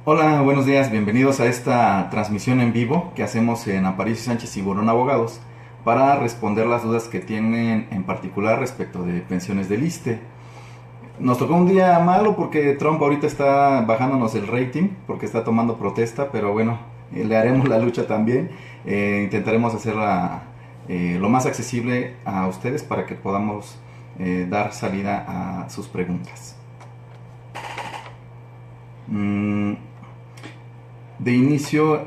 Hola, buenos días, bienvenidos a esta transmisión en vivo que hacemos en Aparicio Sánchez y Burón Abogados para responder las dudas que tienen en particular respecto de pensiones del ISSSTE. Nos tocó un día malo porque Trump ahorita está bajándonos el rating porque está tomando protesta, pero bueno, le haremos la lucha también. Intentaremos hacerla lo más accesible a ustedes para que podamos dar salida a sus preguntas. Mm, De inicio,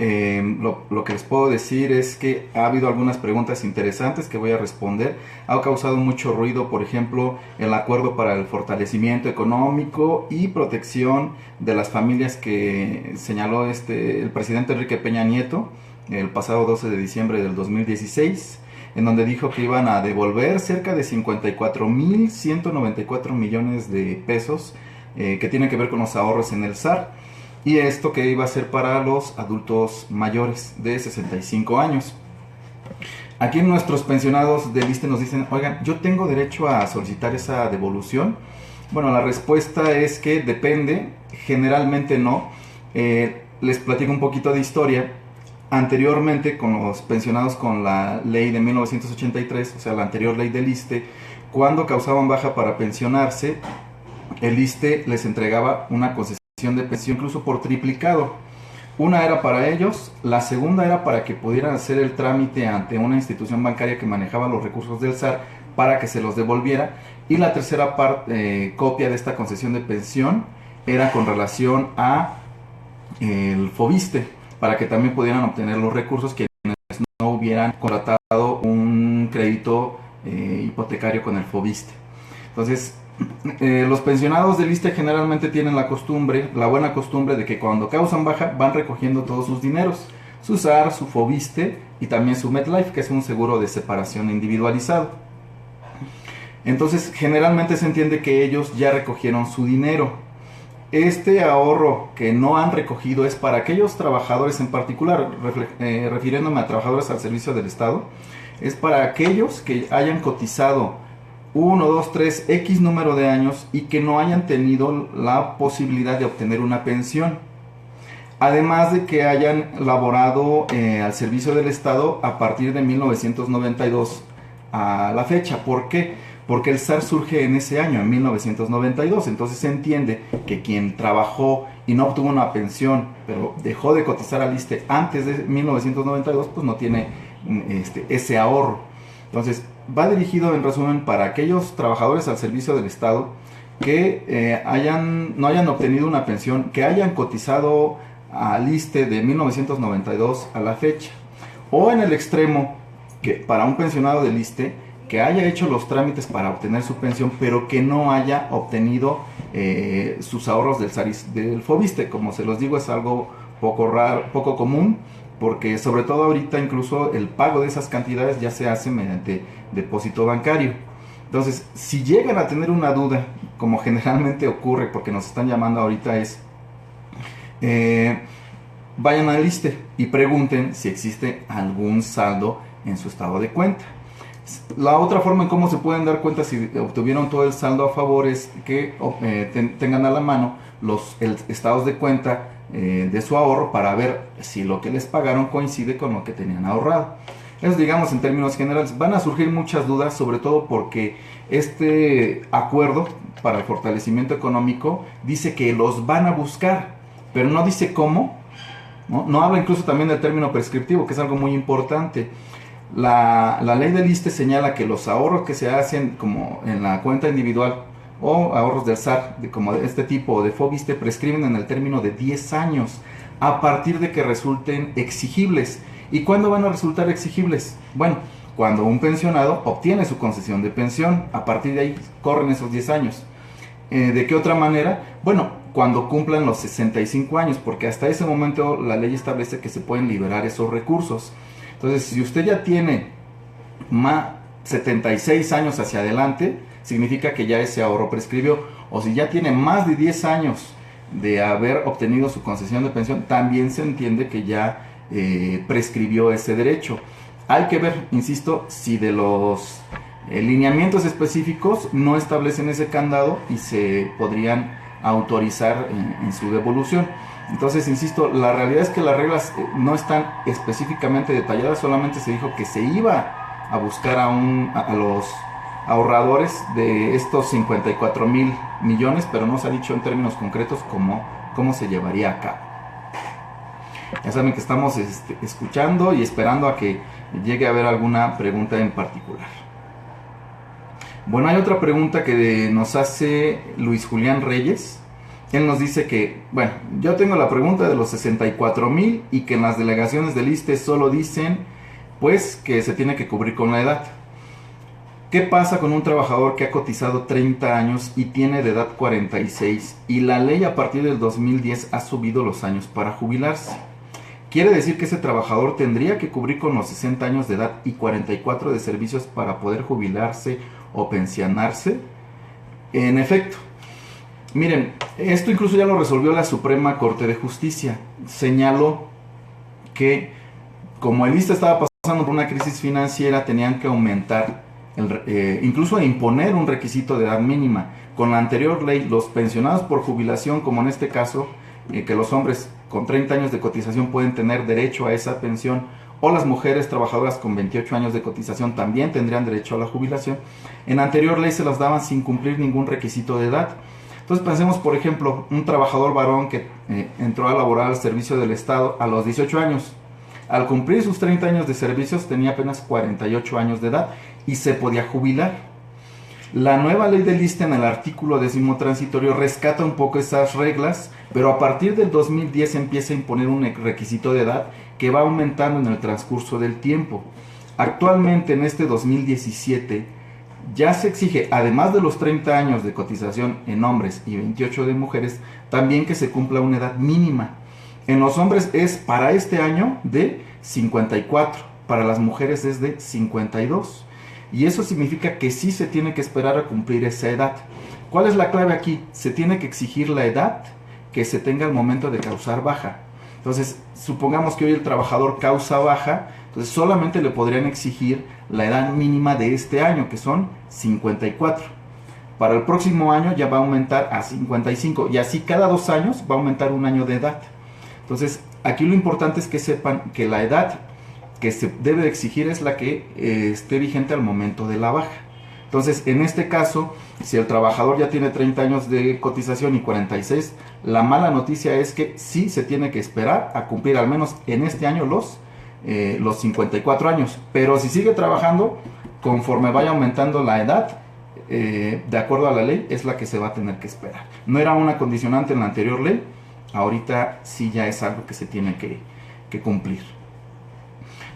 lo que les puedo decir es que ha habido algunas preguntas interesantes que voy a responder. Ha causado mucho ruido, por ejemplo, el acuerdo para el fortalecimiento económico y protección de las familias que señaló el presidente Enrique Peña Nieto el pasado 12 de diciembre del 2016, en donde dijo que iban a devolver cerca de 54.194 millones de pesos que tienen que ver con los ahorros en el SAR. Y esto que iba a ser para los adultos mayores de 65 años. Aquí nuestros pensionados del ISSSTE nos dicen, oigan, ¿yo tengo derecho a solicitar esa devolución? Bueno, la respuesta es que depende, generalmente no. Les platico un poquito de historia. Anteriormente, con los pensionados con la ley de 1983, o sea, la anterior ley del ISSSTE, cuando causaban baja para pensionarse, el ISSSTE les entregaba una concesión de pensión incluso por triplicado. Una era para ellos, la segunda era para que pudieran hacer el trámite ante una institución bancaria que manejaba los recursos del SAR para que se los devolviera, y la tercera copia de esta concesión de pensión era con relación a el FOBISTE, para que también pudieran obtener los recursos quienes no hubieran contratado un crédito hipotecario con el FOBISTE. Entonces, los pensionados del ISSSTE generalmente tienen la buena costumbre de que cuando causan baja van recogiendo todos sus dineros, su SAR, su FOBISTE y también su MetLife, que es un seguro de separación individualizado. Entonces, generalmente se entiende que ellos ya recogieron su dinero. Este ahorro que no han recogido es para aquellos trabajadores en particular, refiriéndome a trabajadores al servicio del Estado, es para aquellos que hayan cotizado 1, 2, 3, X número de años y que no hayan tenido la posibilidad de obtener una pensión. Además de que hayan laborado al servicio del Estado a partir de 1992 a la fecha. ¿Por qué? Porque el SAR surge en ese año, en 1992. Entonces se entiende que quien trabajó y no obtuvo una pensión, pero dejó de cotizar al ISSSTE antes de 1992, pues no tiene ese ahorro. Entonces, va dirigido en resumen para aquellos trabajadores al servicio del Estado que no hayan obtenido una pensión, que hayan cotizado al ISSSTE de 1992 a la fecha. O en el extremo, que para un pensionado del ISSSTE que haya hecho los trámites para obtener su pensión, pero que no haya obtenido sus ahorros del FOBISTE. Como se los digo, es algo poco raro, poco común, porque sobre todo ahorita incluso el pago de esas cantidades ya se hace mediante depósito bancario. Entonces, si llegan a tener una duda, como generalmente ocurre porque nos están llamando ahorita, vayan al ISSSTE y pregunten si existe algún saldo en su estado de cuenta. La otra forma en cómo se pueden dar cuenta si obtuvieron todo el saldo a favor es que tengan a la mano los estados de cuenta de su ahorro para ver si lo que les pagaron coincide con lo que tenían ahorrado. Eso, digamos, en términos generales. Van a surgir muchas dudas, sobre todo porque este acuerdo para el fortalecimiento económico dice que los van a buscar, pero no dice cómo, no habla incluso también del término prescriptivo, que es algo muy importante. La ley del ISSSTE señala que los ahorros que se hacen como en la cuenta individual o ahorros del SAR, como de este tipo de FOBISTE, prescriben en el término de 10 años a partir de que resulten exigibles. ¿Y cuándo van a resultar exigibles? Bueno, cuando un pensionado obtiene su concesión de pensión, a partir de ahí corren esos 10 años. ¿De qué otra manera? Bueno, cuando cumplan los 65 años, porque hasta ese momento la ley establece que se pueden liberar esos recursos. Entonces, si usted ya tiene más 76 años hacia adelante, significa que ya ese ahorro prescribió. O si ya tiene más de 10 años de haber obtenido su concesión de pensión, también se entiende que ya prescribió ese derecho. Hay que ver, insisto, si de los lineamientos específicos no establecen ese candado y se podrían autorizar en su devolución. Entonces, insisto, la realidad es que las reglas no están específicamente detalladas, solamente se dijo que se iba a buscar a los ahorradores de estos 54,000 millones, pero no se ha dicho en términos concretos cómo se llevaría a cabo. Ya saben que estamos escuchando y esperando a que llegue a haber alguna pregunta en particular. Bueno, hay otra pregunta que nos hace Luis Julián Reyes. Él nos dice que, bueno, yo tengo la pregunta de los 64,000 y que en las delegaciones del ISSSTE solo dicen, pues, que se tiene que cubrir con la edad. ¿Qué pasa con un trabajador que ha cotizado 30 años y tiene de edad 46 y la ley a partir del 2010 ha subido los años para jubilarse? ¿Quiere decir que ese trabajador tendría que cubrir con los 60 años de edad y 44 de servicios para poder jubilarse o pensionarse? En efecto. Miren, esto incluso ya lo resolvió la Suprema Corte de Justicia. Señaló que como el ISSSTE estaba pasando por una crisis financiera, tenían que aumentar, incluso imponer un requisito de edad mínima. Con la anterior ley, los pensionados por jubilación, como en este caso, que los hombres con 30 años de cotización pueden tener derecho a esa pensión, o las mujeres trabajadoras con 28 años de cotización también tendrían derecho a la jubilación. En la anterior ley se las daban sin cumplir ningún requisito de edad. Entonces pensemos, por ejemplo, un trabajador varón que entró a laborar al servicio del Estado a los 18 años. Al cumplir sus 30 años de servicios tenía apenas 48 años de edad y se podía jubilar. La nueva ley del ISSSTE en el artículo 10º transitorio rescata un poco esas reglas, pero a partir del 2010 empieza a imponer un requisito de edad que va aumentando en el transcurso del tiempo. Actualmente en este 2017 ya se exige, además de los 30 años de cotización en hombres y 28 de mujeres, también que se cumpla una edad mínima. En los hombres es para este año de 54, para las mujeres es de 52. Y eso significa que sí se tiene que esperar a cumplir esa edad. ¿Cuál es la clave aquí? Se tiene que exigir la edad que se tenga al momento de causar baja. Entonces, supongamos que hoy el trabajador causa baja, entonces solamente le podrían exigir la edad mínima de este año, que son 54. Para el próximo año ya va a aumentar a 55 y así cada 2 años va a aumentar un año de edad. Entonces, aquí lo importante es que sepan que la edad que se debe de exigir es la que esté vigente al momento de la baja. Entonces, en este caso, si el trabajador ya tiene 30 años de cotización y 46, la mala noticia es que sí se tiene que esperar a cumplir al menos en este año los 54 años. Pero si sigue trabajando, conforme vaya aumentando la edad, de acuerdo a la ley, es la que se va a tener que esperar. No era una condicionante en la anterior ley, ahorita sí ya es algo que se tiene que cumplir.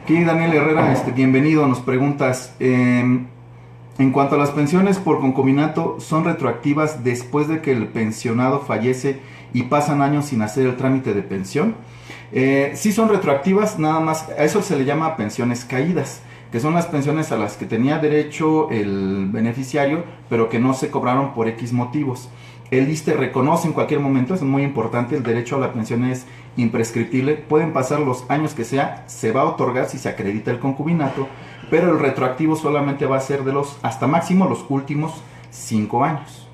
Aquí Daniel Herrera, bienvenido, nos preguntas, en cuanto a las pensiones por concubinato, ¿son retroactivas después de que el pensionado fallece y pasan años sin hacer el trámite de pensión? Sí son retroactivas, nada más, a eso se le llama pensiones caídas, que son las pensiones a las que tenía derecho el beneficiario, pero que no se cobraron por X motivos. El ISSSTE reconoce en cualquier momento, es muy importante, el derecho a la pensión es imprescriptible, pueden pasar los años que sea, se va a otorgar si se acredita el concubinato, pero el retroactivo solamente va a ser de los, hasta máximo, los últimos 5 años.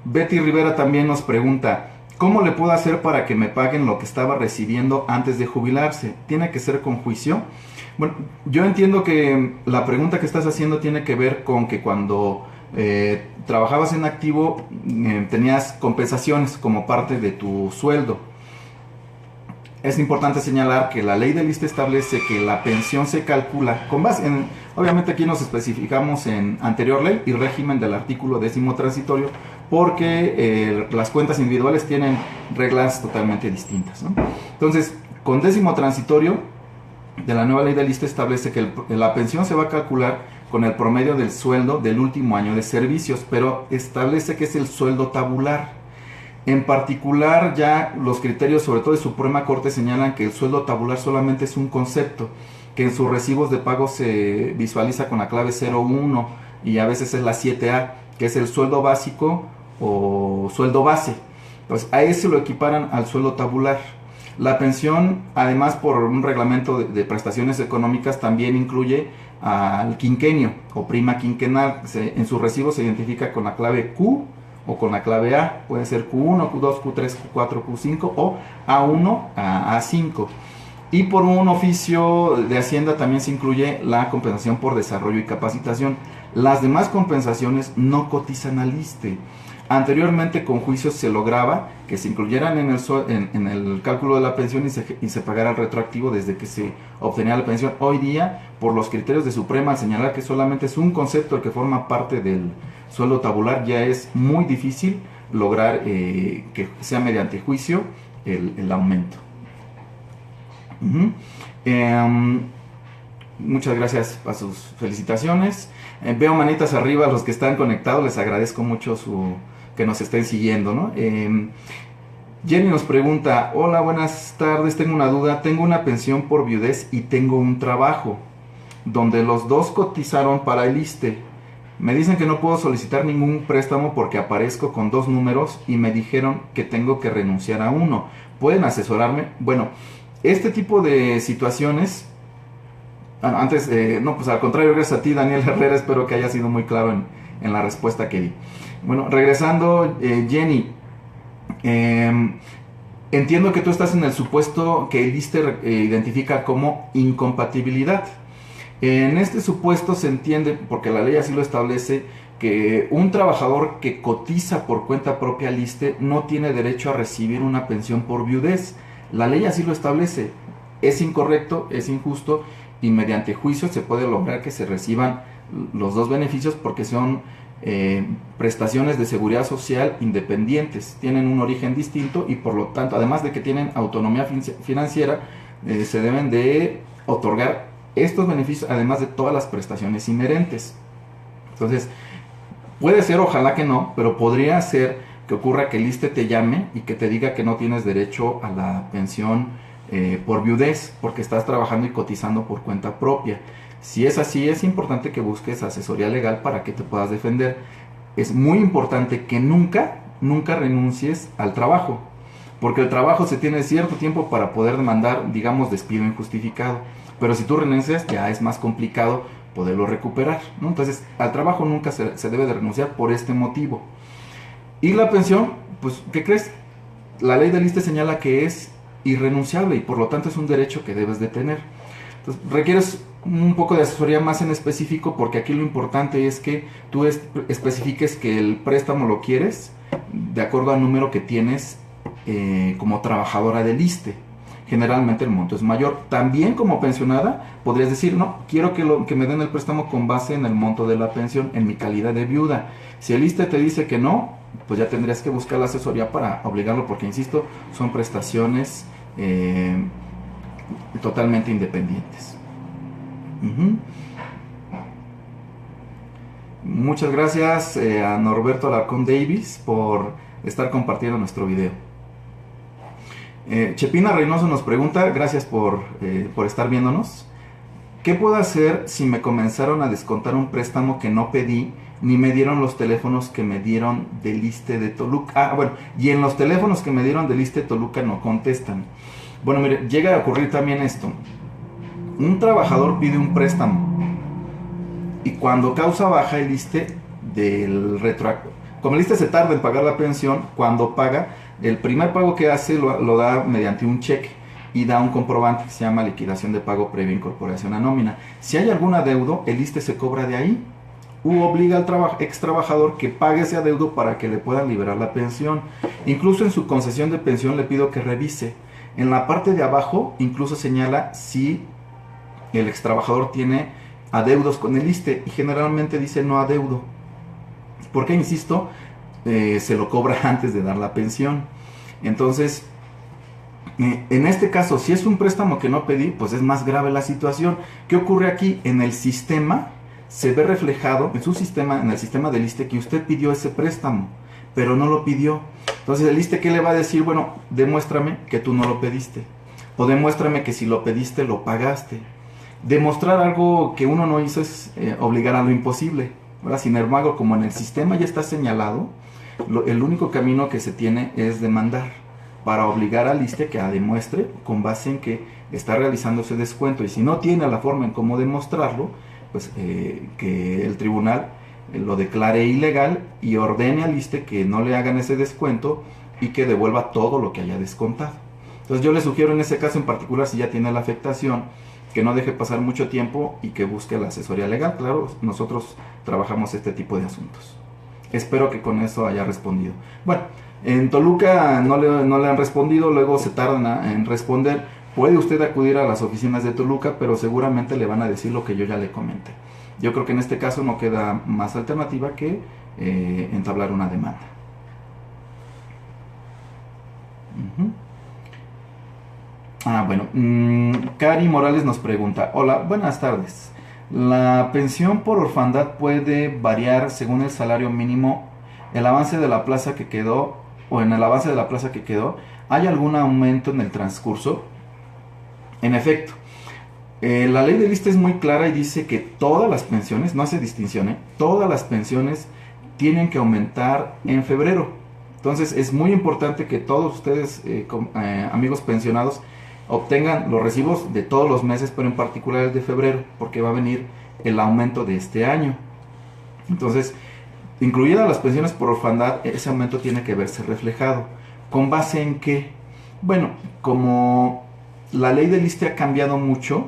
Betty Rivera también nos pregunta, ¿cómo le puedo hacer para que me paguen lo que estaba recibiendo antes de jubilarse? ¿Tiene que ser con juicio? Bueno, yo entiendo que la pregunta que estás haciendo tiene que ver con que cuando trabajabas en activo tenías compensaciones como parte de tu sueldo. Es importante señalar que la ley del ISSSTE establece que la pensión se calcula con base en, obviamente aquí nos especificamos en anterior ley y régimen del artículo 10º transitorio, porque las cuentas individuales tienen reglas totalmente distintas, ¿no? Entonces, con 10º transitorio de la nueva ley del ISSSTE establece que la pensión se va a calcular con el promedio del sueldo del último año de servicios, pero establece que es el sueldo tabular. En particular, ya los criterios, sobre todo de Suprema Corte, señalan que el sueldo tabular solamente es un concepto, que en sus recibos de pago se visualiza con la clave 01 y a veces es la 7A, que es el sueldo básico o sueldo base. Entonces, a ese lo equiparan al sueldo tabular. La pensión, además por un reglamento de prestaciones económicas, también incluye al quinquenio o prima quinquenal. En su recibo se identifica con la clave Q o con la clave A. Puede ser Q1, Q2, Q3, Q4, Q5 o A1 a A5. Y por un oficio de Hacienda también se incluye la compensación por desarrollo y capacitación. Las demás compensaciones no cotizan al ISSSTE. Anteriormente con juicios se lograba que se incluyeran en el cálculo de la pensión y se pagara el retroactivo desde que se obtenía la pensión. Hoy día, por los criterios de Suprema, al señalar que solamente es un concepto el que forma parte del sueldo tabular, ya es muy difícil lograr que sea mediante juicio el aumento. Muchas gracias a sus felicitaciones. Veo manitas arriba a los que están conectados, les agradezco mucho que nos estén siguiendo, ¿no? Jenny nos pregunta: hola, buenas tardes, tengo una duda, tengo una pensión por viudez y tengo un trabajo donde los dos cotizaron para el ISSSTE. Me dicen que no puedo solicitar ningún préstamo porque aparezco con dos números y me dijeron que tengo que renunciar a uno. ¿Pueden asesorarme? Bueno, este tipo de situaciones, antes, no, pues al contrario, gracias a ti, Daniel Herrera, espero que haya sido muy claro en la respuesta que di. Bueno, regresando, Jenny, entiendo que tú estás en el supuesto que el ISSSTE identifica como incompatibilidad. En este supuesto se entiende, porque la ley así lo establece, que un trabajador que cotiza por cuenta propia al ISSSTE no tiene derecho a recibir una pensión por viudez. La ley así lo establece. Es incorrecto, es injusto, y mediante juicio se puede lograr que se reciban los dos beneficios porque son prestaciones de seguridad social independientes, tienen un origen distinto y por lo tanto, además de que tienen autonomía financiera, se deben de otorgar estos beneficios además de todas las prestaciones inherentes. Entonces, puede ser, ojalá que no, pero podría ser que ocurra que el ISSSTE te llame y que te diga que no tienes derecho a la pensión por viudez porque estás trabajando y cotizando por cuenta propia. Si es así, es importante que busques asesoría legal para que te puedas defender. Es muy importante que nunca renuncies al trabajo, porque el trabajo se tiene cierto tiempo para poder demandar, digamos, despido injustificado, pero si tú renuncias ya es más complicado poderlo recuperar, ¿no? Entonces, al trabajo nunca se debe de renunciar por este motivo. Y la pensión, pues, ¿qué crees? La ley del ISSSTE señala que es irrenunciable y por lo tanto es un derecho que debes de tener. Entonces, requieres un poco de asesoría más en específico porque aquí lo importante es que tú especifiques que el préstamo lo quieres de acuerdo al número que tienes como trabajadora del ISSSTE. Generalmente el monto es mayor. También como pensionada podrías decir, no, quiero que me den el préstamo con base en el monto de la pensión, en mi calidad de viuda. Si el ISSSTE te dice que no, pues ya tendrías que buscar la asesoría para obligarlo porque, insisto, son prestaciones totalmente independientes. Muchas gracias a Norberto Alarcón Davis por estar compartiendo nuestro video. Chepina Reynoso nos pregunta, gracias por estar viéndonos: ¿qué puedo hacer si me comenzaron a descontar un préstamo que no pedí ni me dieron los teléfonos que me dieron del ISSSTE de Toluca? Bueno, y en los teléfonos que me dieron del ISSSTE de Toluca no contestan. Bueno, mire, llega a ocurrir también esto. Un trabajador pide un préstamo y cuando causa baja el ISSSTE del retroactivo, como el ISSSTE se tarda en pagar la pensión, cuando paga, el primer pago que hace lo da mediante un cheque y da un comprobante que se llama liquidación de pago previa incorporación a nómina. Si hay algún adeudo, el ISSSTE se cobra de ahí u obliga al ex trabajador que pague ese adeudo para que le puedan liberar la pensión. Incluso en su concesión de pensión le pido que revise. En la parte de abajo incluso señala si el ex trabajador tiene adeudos con el ISSSTE y generalmente dice no adeudo. Porque, insisto, se lo cobra antes de dar la pensión. Entonces, en este caso, si es un préstamo que no pedí, pues es más grave la situación. ¿Qué ocurre aquí? En el sistema se ve reflejado, en el sistema del ISSSTE, que usted pidió ese préstamo, pero no lo pidió. Entonces el ISSSTE, ¿qué le va a decir? Bueno, demuéstrame que tú no lo pediste, o demuéstrame que si lo pediste lo pagaste. Demostrar algo que uno no hizo es obligar a lo imposible, ¿verdad? Sin embargo, como en el sistema ya está señalado, el único camino que se tiene es demandar para obligar al ISSSTE que demuestre con base en que está realizando ese descuento, y si no tiene la forma en cómo demostrarlo, pues que el tribunal lo declare ilegal y ordene al ISSSTE que no le hagan ese descuento y que devuelva todo lo que haya descontado. Entonces yo le sugiero en ese caso en particular, si ya tiene la afectación, que no deje pasar mucho tiempo y que busque la asesoría legal. Claro, nosotros trabajamos este tipo de asuntos. Espero que con eso haya respondido. Bueno, en Toluca no le han respondido, luego se tardan en responder. Puede usted acudir a las oficinas de Toluca, pero seguramente le van a decir lo que yo ya le comenté. Yo creo que en este caso no queda más alternativa que entablar una demanda. Bueno, Cari Morales nos pregunta: hola, buenas tardes. ¿La pensión por orfandad puede variar según el salario mínimo, el avance de la plaza que quedó o en el avance de la plaza que quedó? ¿Hay algún aumento en el transcurso? En efecto, la ley de lista es muy clara y dice que todas las pensiones, no hace distinción, todas las pensiones tienen que aumentar en febrero. Entonces es muy importante que todos ustedes, amigos pensionados, obtengan los recibos de todos los meses, pero en particular el de febrero, porque va a venir el aumento de este año. Entonces, incluidas las pensiones por orfandad, ese aumento tiene que verse reflejado. ¿Con base en qué? Bueno, como la ley del ISSSTE ha cambiado mucho,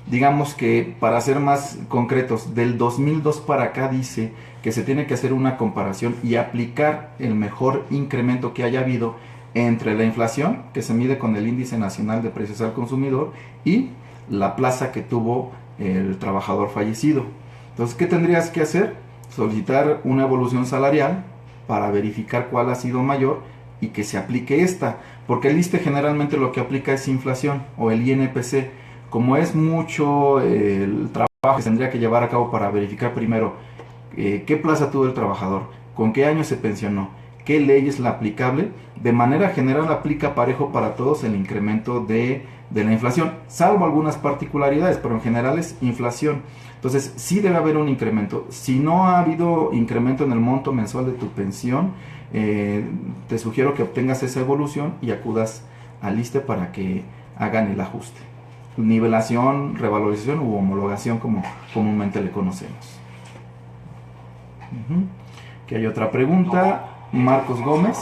digamos que para ser más concretos, del 2002 para acá dice que se tiene que hacer una comparación y aplicar el mejor incremento que haya habido entre la inflación, que se mide con el índice nacional de precios al consumidor, y la plaza que tuvo el trabajador fallecido. Entonces, ¿qué tendrías que hacer? Solicitar una evolución salarial para verificar cuál ha sido mayor y que se aplique esta, porque el ISSSTE generalmente lo que aplica es inflación o el INPC. Como es mucho el trabajo que se tendría que llevar a cabo para verificar primero qué plaza tuvo el trabajador, con qué año se pensionó, qué ley es la aplicable, de manera general aplica parejo para todos el incremento de la inflación, salvo algunas particularidades, pero en general es inflación. Entonces sí debe haber un incremento. Si no ha habido incremento en el monto mensual de tu pensión, te sugiero que obtengas esa evolución y acudas al ISSSTE para que hagan el ajuste. Nivelación, revalorización u homologación, como comúnmente le conocemos. Aquí hay otra pregunta. Marcos Gómez.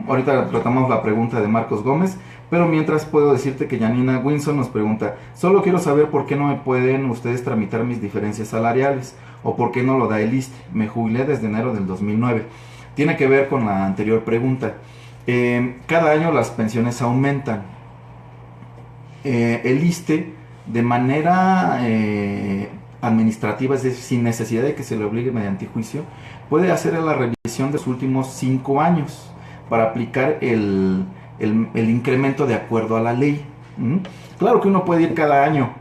Ahorita tratamos la pregunta de Marcos Gómez, pero mientras puedo decirte que Janina Winson nos pregunta: solo quiero saber por qué no me pueden ustedes tramitar mis diferencias salariales, o por qué no lo da el ISSSTE. Me jubilé desde enero del 2009. Tiene que ver con la anterior pregunta. Cada año las pensiones aumentan. El ISSSTE, de manera administrativa, es decir, sin necesidad de que se le obligue mediante juicio, puede hacer la revisión de los últimos 5 años para aplicar el incremento de acuerdo a la ley. Claro que uno puede ir cada año,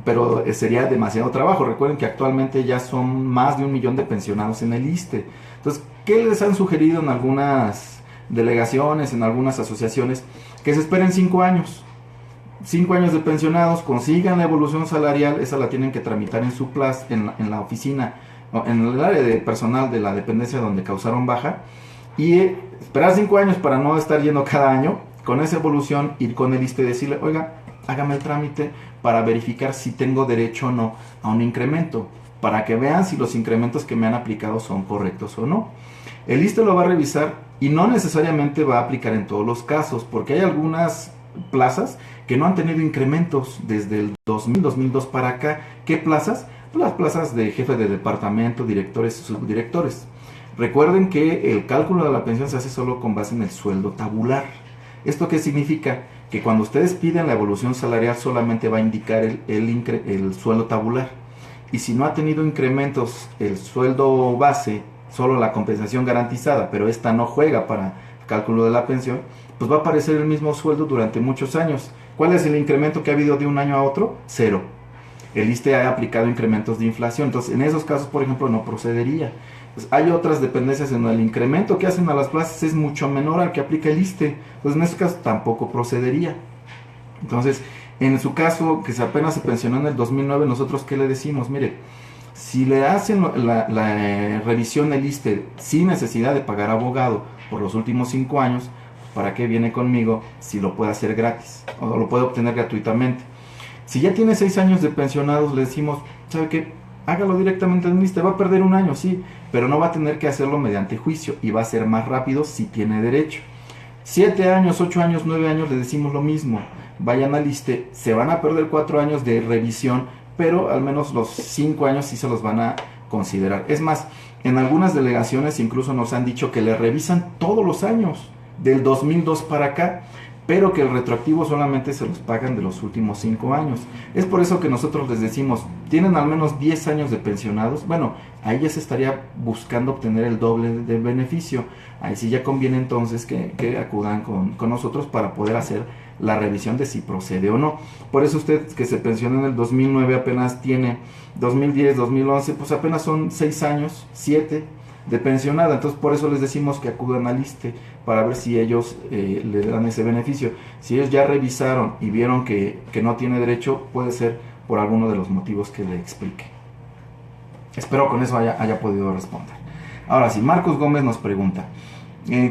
pero sería demasiado trabajo. Recuerden que actualmente ya son más de 1 millón de pensionados en el ISSSTE. Entonces, ¿qué les han sugerido en algunas delegaciones, en algunas asociaciones? Que se esperen 5 años. 5 años de pensionados, consigan la evolución salarial, esa la tienen que tramitar en su plaza, en la oficina, en el área de personal de la dependencia donde causaron baja, y esperar 5 años para no estar yendo cada año. Con esa evolución, ir con el ISSSTE y decirle: oiga, hágame el trámite para verificar si tengo derecho o no a un incremento, para que vean si los incrementos que me han aplicado son correctos o no. El ISSSTE lo va a revisar y no necesariamente va a aplicar en todos los casos, porque hay algunas plazas que no han tenido incrementos desde el 2002 para acá. ¿Qué plazas? Las plazas de jefe de departamento, directores y subdirectores. Recuerden que el cálculo de la pensión se hace solo con base en el sueldo tabular. ¿Esto qué significa? Que cuando ustedes piden la evolución salarial solamente va a indicar el sueldo tabular. Y si no ha tenido incrementos el sueldo base, solo la compensación garantizada, pero esta no juega para el cálculo de la pensión, pues va a aparecer el mismo sueldo durante muchos años. ¿Cuál es el incremento que ha habido de un año a otro? 0. El ISSSTE ha aplicado incrementos de inflación. Entonces, en esos casos, por ejemplo, no procedería. Pues hay otras dependencias en donde el incremento que hacen a las plazas es mucho menor al que aplica el ISSSTE. Pues en esos casos tampoco procedería. Entonces, en su caso, que apenas se pensionó en el 2009, nosotros ¿qué le decimos? Mire, si le hacen la revisión del ISSSTE sin necesidad de pagar abogado por los últimos 5 años, ¿para qué viene conmigo si lo puede hacer gratis o lo puede obtener gratuitamente? Si ya tiene 6 años de pensionados, le decimos, ¿sabe qué? Hágalo directamente en el ISSSTE, va a perder un año, sí, pero no va a tener que hacerlo mediante juicio y va a ser más rápido si tiene derecho. 7 años, 8 años, 9 años le decimos lo mismo, vayan al ISSSTE, se van a perder 4 años de revisión, pero al menos los 5 años sí se los van a considerar. Es más, en algunas delegaciones incluso nos han dicho que le revisan todos los años, del 2002 para acá, pero que el retroactivo solamente se los pagan de los últimos 5 años. Es por eso que nosotros les decimos, tienen al menos 10 años de pensionados, bueno, ahí ya se estaría buscando obtener el doble de beneficio. Ahí sí ya conviene entonces que acudan con nosotros para poder hacer la revisión de si procede o no. Por eso usted que se pensionó en el 2009 apenas tiene 2010, 2011, pues apenas son 6 años, 7 de pensionada. Entonces por eso les decimos que acudan al ISSSTE para ver si ellos le dan ese beneficio. Si ellos ya revisaron y vieron que no tiene derecho, puede ser por alguno de los motivos que le explique. Espero con eso haya podido responder. Ahora sí, Marcos Gómez nos pregunta,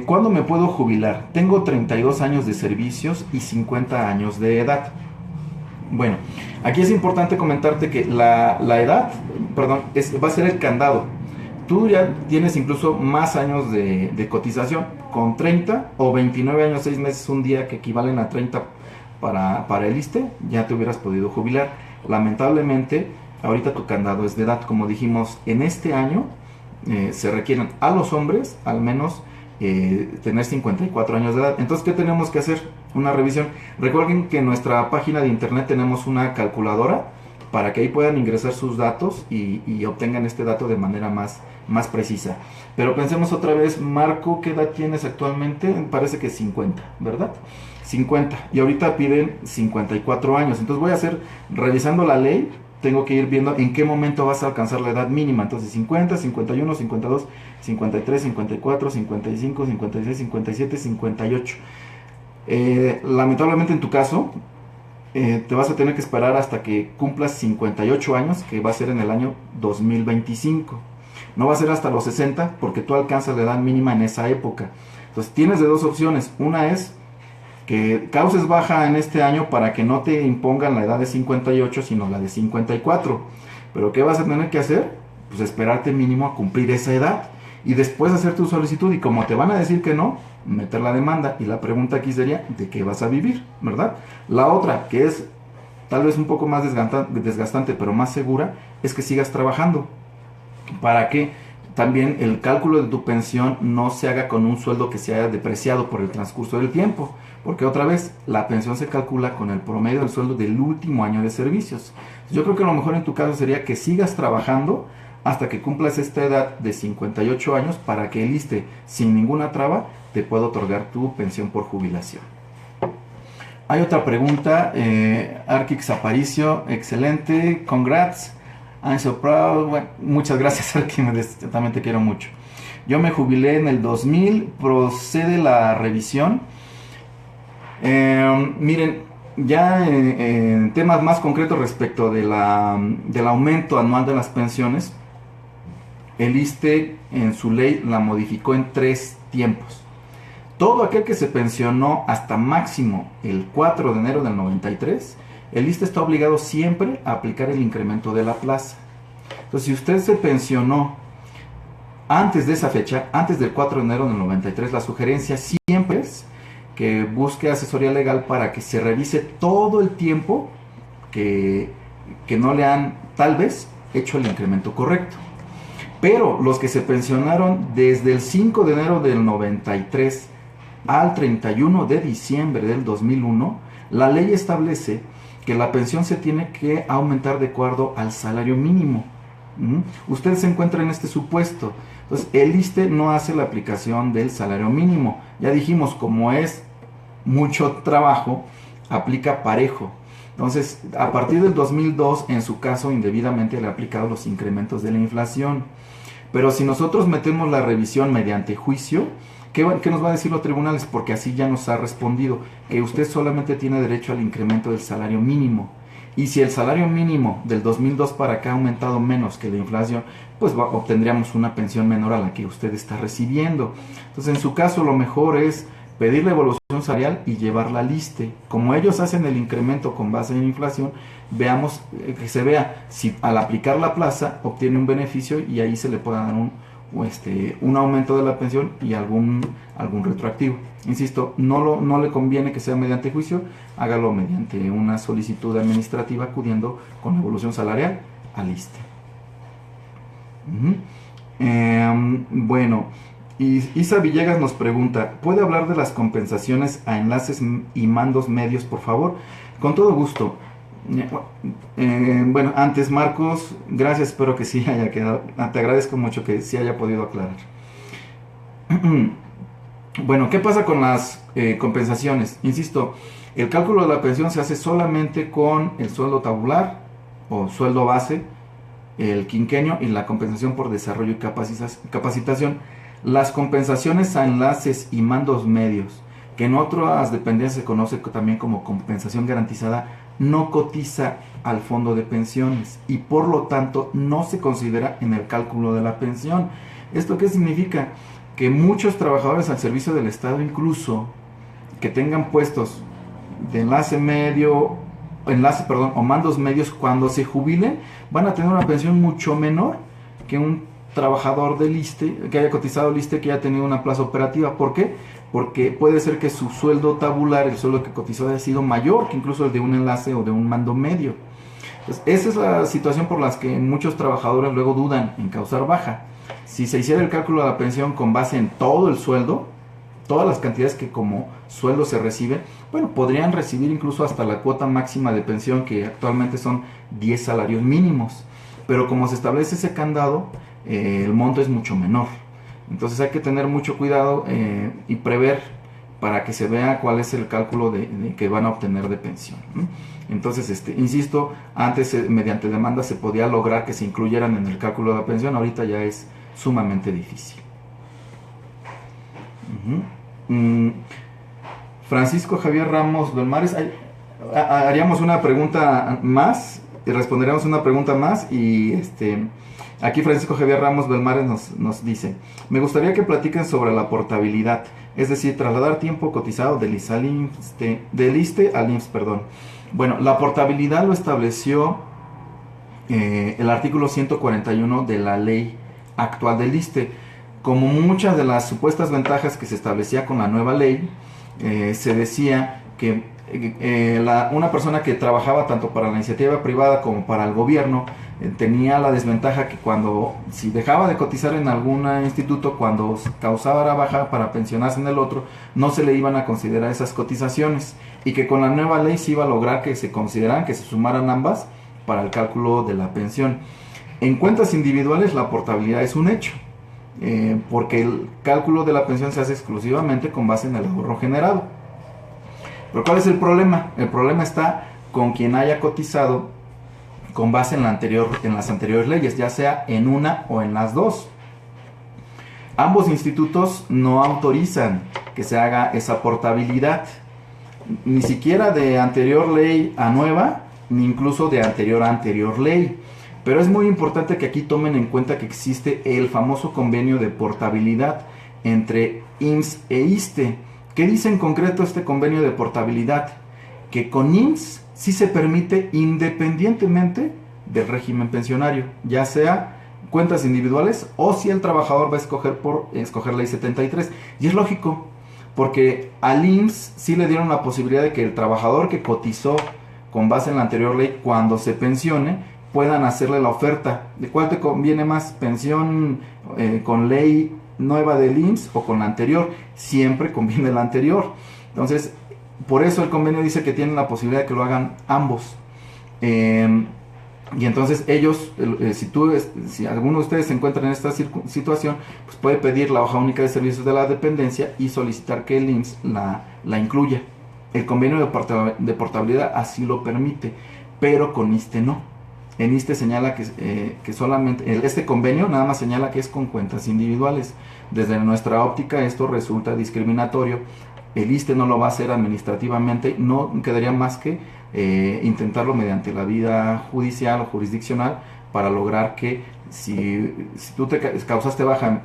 ¿cuándo me puedo jubilar? Tengo 32 años de servicios y 50 años de edad. Bueno, aquí es importante comentarte que la edad, perdón, va a ser el candado. Tú ya tienes incluso más años de cotización, con 30 o 29 años, 6 meses, un día que equivalen a 30 para el ISSSTE, ya te hubieras podido jubilar. Lamentablemente, ahorita tu candado es de edad. Como dijimos, en este año se requieren a los hombres al menos tener 54 años de edad. Entonces, ¿qué tenemos que hacer? Una revisión. Recuerden que en nuestra página de internet tenemos una calculadora para que ahí puedan ingresar sus datos y obtengan este dato de manera más precisa. Pero pensemos otra vez, Marco, ¿qué edad tienes actualmente? Parece que 50, ¿verdad? 50. Y ahorita piden 54 años. Entonces voy a hacer, revisando la ley, tengo que ir viendo en qué momento vas a alcanzar la edad mínima. Entonces 50, 51, 52, 53, 54, 55, 56, 57, 58. Lamentablemente en tu caso, te vas a tener que esperar hasta que cumplas 58 años, que va a ser en el año 2025. No va a ser hasta los 60 porque tú alcanzas la edad mínima en esa época. Entonces tienes de dos opciones. Una es que causes baja en este año para que no te impongan la edad de 58, sino la de 54. Pero ¿qué vas a tener que hacer? Pues esperarte mínimo a cumplir esa edad y después hacer tu solicitud, y como te van a decir que no, meter la demanda. Y la pregunta aquí sería, ¿de qué vas a vivir? ¿Verdad? La otra, que es tal vez un poco más desgastante, pero más segura, es que sigas trabajando, para que también el cálculo de tu pensión no se haga con un sueldo que se haya depreciado por el transcurso del tiempo, porque otra vez la pensión se calcula con el promedio del sueldo del último año de servicios. Yo creo que lo mejor en tu caso sería que sigas trabajando hasta que cumplas esta edad de 58 años para que el ISSSTE, sin ninguna traba, te pueda otorgar tu pensión por jubilación. Hay otra pregunta, Arkix Aparicio, excelente, congrats, I'm so proud. Bueno, muchas gracias, Arkix, también te quiero mucho. Yo me jubilé en el 2000, procede la revisión. Miren, ya en temas más concretos respecto del aumento anual de las pensiones, el ISSSTE en su ley la modificó en 3 tiempos. Todo aquel que se pensionó hasta máximo el 4 de enero del 93, el ISSSTE está obligado siempre a aplicar el incremento de la plaza. Entonces, si usted se pensionó antes de esa fecha, antes del 4 de enero del 93, la sugerencia siempre es que busque asesoría legal para que se revise todo el tiempo que no le han, tal vez, hecho el incremento correcto. Pero los que se pensionaron desde el 5 de enero del 93 al 31 de diciembre del 2001, la ley establece que la pensión se tiene que aumentar de acuerdo al salario mínimo. Usted se encuentra en este supuesto. Entonces, el ISSSTE no hace la aplicación del salario mínimo. Ya dijimos, como es mucho trabajo, aplica parejo. Entonces, a partir del 2002, en su caso, indebidamente le ha aplicado los incrementos de la inflación. Pero si nosotros metemos la revisión mediante juicio, ¿qué nos va a decir los tribunales? Porque así ya nos ha respondido, que usted solamente tiene derecho al incremento del salario mínimo. Y si el salario mínimo del 2002 para acá ha aumentado menos que la inflación, pues obtendríamos una pensión menor a la que usted está recibiendo. Entonces, en su caso, lo mejor es pedir la evolución salarial y llevarla al ISSSTE. Como ellos hacen el incremento con base en inflación, veamos que se vea si al aplicar la plaza obtiene un beneficio y ahí se le pueda dar un aumento de la pensión y algún retroactivo. Insisto, no le conviene que sea mediante juicio, hágalo mediante una solicitud administrativa acudiendo con la evolución salarial al ISSSTE. Bueno, Isa Villegas nos pregunta, ¿puede hablar de las compensaciones a enlaces y mandos medios, por favor? Con todo gusto. Bueno, antes Marcos, gracias, espero que sí haya quedado, te agradezco mucho que sí haya podido aclarar. Bueno, ¿qué pasa con las compensaciones? Insisto, el cálculo de la pensión se hace solamente con el sueldo tabular o sueldo base, el quinquenio y la compensación por desarrollo y capacitación. Las compensaciones a enlaces y mandos medios, que en otras dependencias se conoce también como compensación garantizada, no cotiza al fondo de pensiones y por lo tanto no se considera en el cálculo de la pensión. ¿Esto qué significa? Que muchos trabajadores al servicio del Estado, incluso que tengan puestos de enlace medio, o mandos medios, cuando se jubilen van a tener una pensión mucho menor que un trabajador del ISSSTE, que haya cotizado al ISSSTE, que haya tenido una plaza operativa. ¿Por qué? Porque puede ser que su sueldo tabular, el sueldo que cotizó, haya sido mayor que incluso el de un enlace o de un mando medio. Entonces, esa es la situación por la que muchos trabajadores luego dudan en causar baja. Si se hiciera el cálculo de la pensión con base en todo el sueldo, todas las cantidades que como sueldo se reciben, bueno, podrían recibir incluso hasta la cuota máxima de pensión, que actualmente son 10 salarios mínimos. Pero como se establece ese candado, el monto es mucho menor. Entonces hay que tener mucho cuidado y prever para que se vea cuál es el cálculo de que van a obtener de pensión. Entonces, insisto, antes mediante demanda se podía lograr que se incluyeran en el cálculo de la pensión, ahorita ya es sumamente difícil. Francisco Javier Ramos Belmares, haríamos una pregunta más y responderíamos una pregunta más y aquí Francisco Javier Ramos Belmares nos dice, me gustaría que platiquen sobre la portabilidad, es decir, trasladar tiempo cotizado del ISSSTE al IMSS, perdón. Bueno, la portabilidad lo estableció el artículo 141 de la ley actual del ISSSTE. Como muchas de las supuestas ventajas que se establecía con la nueva ley, se decía que una persona que trabajaba tanto para la iniciativa privada como para el gobierno tenía la desventaja que si dejaba de cotizar en algún instituto, cuando causaba baja para pensionarse en el otro, no se le iban a considerar esas cotizaciones, y que con la nueva ley se iba a lograr que se consideraran, que se sumaran ambas para el cálculo de la pensión. En cuentas individuales la portabilidad es un hecho, porque el cálculo de la pensión se hace exclusivamente con base en el ahorro generado. Pero ¿cuál es el problema? El problema está con quien haya cotizado con base en las anteriores leyes, ya sea en una o en las dos. Ambos institutos no autorizan que se haga esa portabilidad, ni siquiera de anterior ley a nueva, ni incluso de anterior a anterior ley. Pero es muy importante que aquí tomen en cuenta que existe el famoso convenio de portabilidad entre IMSS e ISSSTE. ¿Qué dice en concreto este convenio de portabilidad? Que con IMSS sí se permite independientemente del régimen pensionario, ya sea cuentas individuales o si el trabajador va a escoger ley 73. Y es lógico, porque al IMSS sí le dieron la posibilidad de que el trabajador que cotizó con base en la anterior ley, cuando se pensione, puedan hacerle la oferta de cuál te conviene más, pensión con ley nueva del IMSS o con la anterior. Siempre conviene la anterior. Entonces, por eso el convenio dice que tienen la posibilidad de que lo hagan ambos. Y entonces ellos, si alguno de ustedes se encuentra en esta situación, pues puede pedir la hoja única de servicios de la dependencia y solicitar que el IMSS la incluya. El convenio de portabilidad así lo permite, pero con ISSSTE no. En ISSSTE señala que solamente, este convenio nada más señala que es con cuentas individuales. Desde nuestra óptica esto resulta discriminatorio. El ISSSTE no lo va a hacer administrativamente, no quedaría más que intentarlo mediante la vía judicial o jurisdiccional para lograr que si tú te causaste baja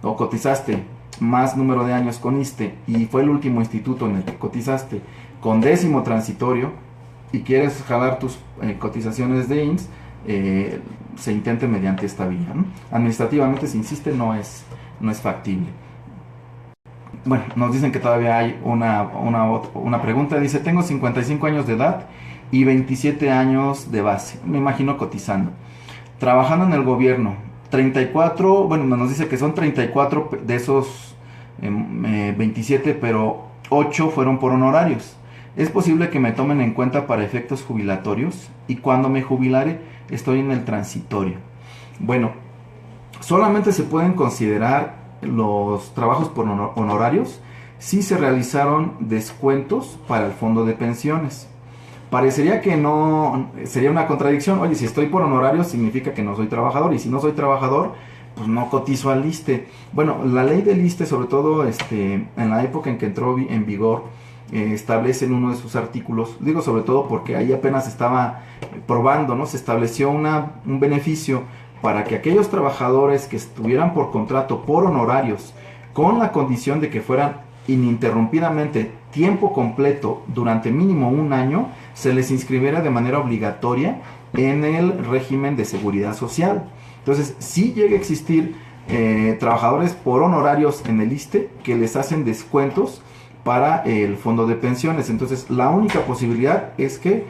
o cotizaste más número de años con ISSSTE y fue el último instituto en el que cotizaste con 10º transitorio y quieres jalar tus cotizaciones de IMSS, se intente mediante esta vía, ¿no? Administrativamente, se insiste, no es factible. Bueno, nos dicen que todavía hay una pregunta. Dice, tengo 55 años de edad y 27 años de base. Me imagino cotizando. Trabajando en el gobierno. 34, bueno, nos dice que son 34 de esos 27, pero 8 fueron por honorarios. ¿Es posible que me tomen en cuenta para efectos jubilatorios? Y cuando me jubilare, estoy en el transitorio. Bueno, solamente se pueden considerar los trabajos por honorarios si se realizaron descuentos para el fondo de pensiones. Parecería que no, sería una contradicción. Oye, si estoy por honorarios significa que no soy trabajador, y si no soy trabajador, pues no cotizo al ISSSTE. Bueno, la ley del ISSSTE, sobre todo en la época en que entró en vigor, establece en uno de sus artículos, digo sobre todo porque ahí apenas estaba probando, ¿no? Se estableció un beneficio para que aquellos trabajadores que estuvieran por contrato por honorarios, con la condición de que fueran ininterrumpidamente tiempo completo durante mínimo un año, se les inscribiera de manera obligatoria en el régimen de seguridad social. Entonces, sí llega a existir trabajadores por honorarios en el ISSSTE que les hacen descuentos para el fondo de pensiones. Entonces, la única posibilidad es que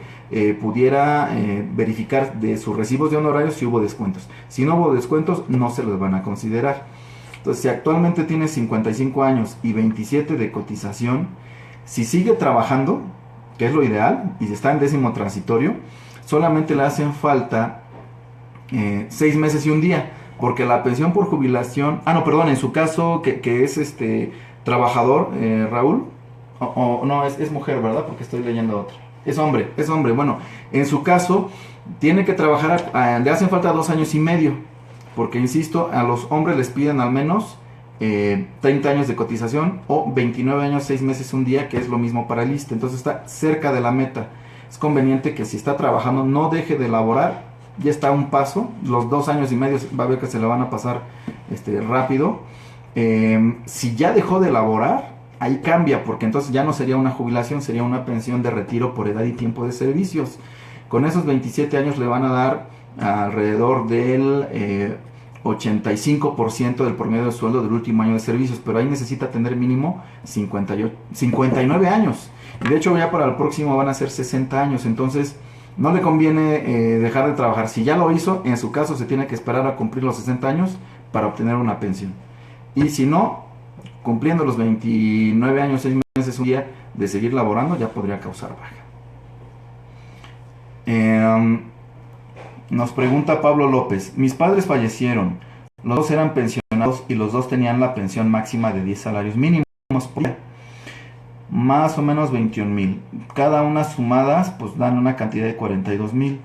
pudiera verificar de sus recibos de honorarios si hubo descuentos. Si no hubo descuentos, no se los van a considerar. Entonces, si actualmente tiene 55 años y 27 de cotización, si sigue trabajando, que es lo ideal, y está en 10º transitorio, solamente le hacen falta 6 meses y un día, porque la pensión por jubilación, en su caso que es trabajador, Raúl, no, es mujer, ¿verdad? Porque estoy leyendo otro. Es hombre. Bueno, en su caso, tiene que trabajar, le hacen falta 2 años y medio, porque insisto, a los hombres les piden al menos 30 años de cotización o 29 años, 6 meses, un día, que es lo mismo para el ISSSTE. Entonces está cerca de la meta. Es conveniente que si está trabajando no deje de laborar. Ya está a un paso. Los 2 años y medio va a ver que se le van a pasar rápido. Si ya dejó de laborar, ahí cambia, porque entonces ya no sería una jubilación, sería una pensión de retiro por edad y tiempo de servicios. Con esos 27 años le van a dar alrededor del 85% del promedio de sueldo del último año de servicios, pero ahí necesita tener mínimo 59 años. Y de hecho ya para el próximo van a ser 60 años, entonces no le conviene dejar de trabajar. Si ya lo hizo, en su caso se tiene que esperar a cumplir los 60 años para obtener una pensión. Y si no, cumpliendo los 29 años, 6 meses, un día de seguir laborando, ya podría causar baja. Nos pregunta Pablo López, mis padres fallecieron, los dos eran pensionados y los dos tenían la pensión máxima de 10 salarios mínimos por día, más o menos 21,000. Cada una sumadas pues dan una cantidad de 42,000.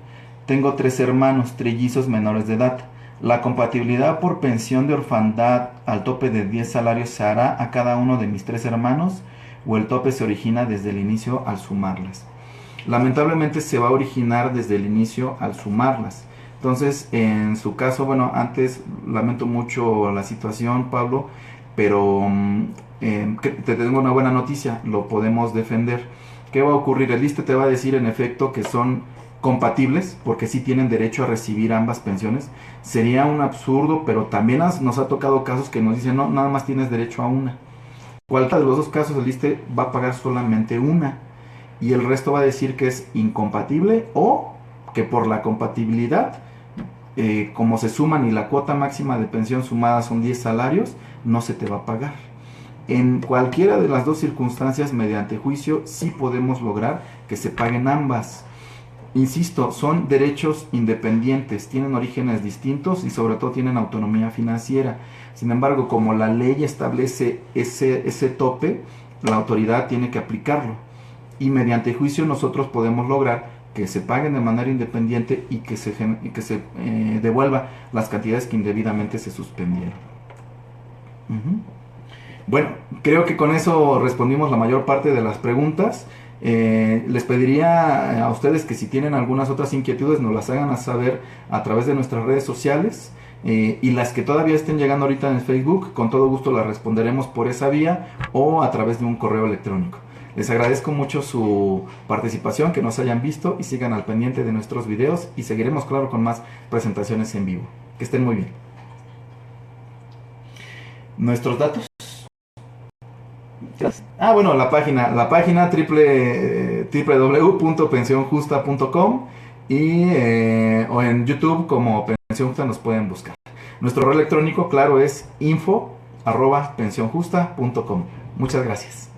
Tengo 3 hermanos trillizos menores de edad. La compatibilidad por pensión de orfandad al tope de 10 salarios se hará a cada uno de mis 3 hermanos, o el tope se origina desde el inicio al sumarlas. Lamentablemente se va a originar desde el inicio al sumarlas. Entonces, en su caso, bueno, antes lamento mucho la situación, Pablo, pero te tengo una buena noticia, lo podemos defender. ¿Qué va a ocurrir? El ISSSTE te va a decir en efecto que son compatibles, porque sí tienen derecho a recibir ambas pensiones. Sería un absurdo, pero también nos ha tocado casos que nos dicen, no, nada más tienes derecho a una. Cualquiera de los dos casos el ISSSTE va a pagar solamente una, y el resto va a decir que es incompatible, o que por la compatibilidad, como se suman y la cuota máxima de pensión sumada son 10 salarios, no se te va a pagar. En cualquiera de las dos circunstancias, mediante juicio, sí podemos lograr que se paguen ambas. Insisto, son derechos independientes, tienen orígenes distintos y sobre todo tienen autonomía financiera. Sin embargo, como la ley establece ese tope, la autoridad tiene que aplicarlo. Y mediante juicio nosotros podemos lograr que se paguen de manera independiente y que se devuelva las cantidades que indebidamente se suspendieron. Bueno, creo que con eso respondimos la mayor parte de las preguntas. Les pediría a ustedes que si tienen algunas otras inquietudes nos las hagan saber a través de nuestras redes sociales. Y las que todavía estén llegando ahorita en Facebook, con todo gusto las responderemos por esa vía o a través de un correo electrónico. Les agradezco mucho su participación, que nos hayan visto y sigan al pendiente de nuestros videos y seguiremos, claro, con más presentaciones en vivo. Que estén muy bien. Nuestros datos. Bueno, la página www.pensionjusta.com o en YouTube como Pensión Justa nos pueden buscar. Nuestro correo electrónico, claro, es info@pensionjusta.com. Muchas gracias.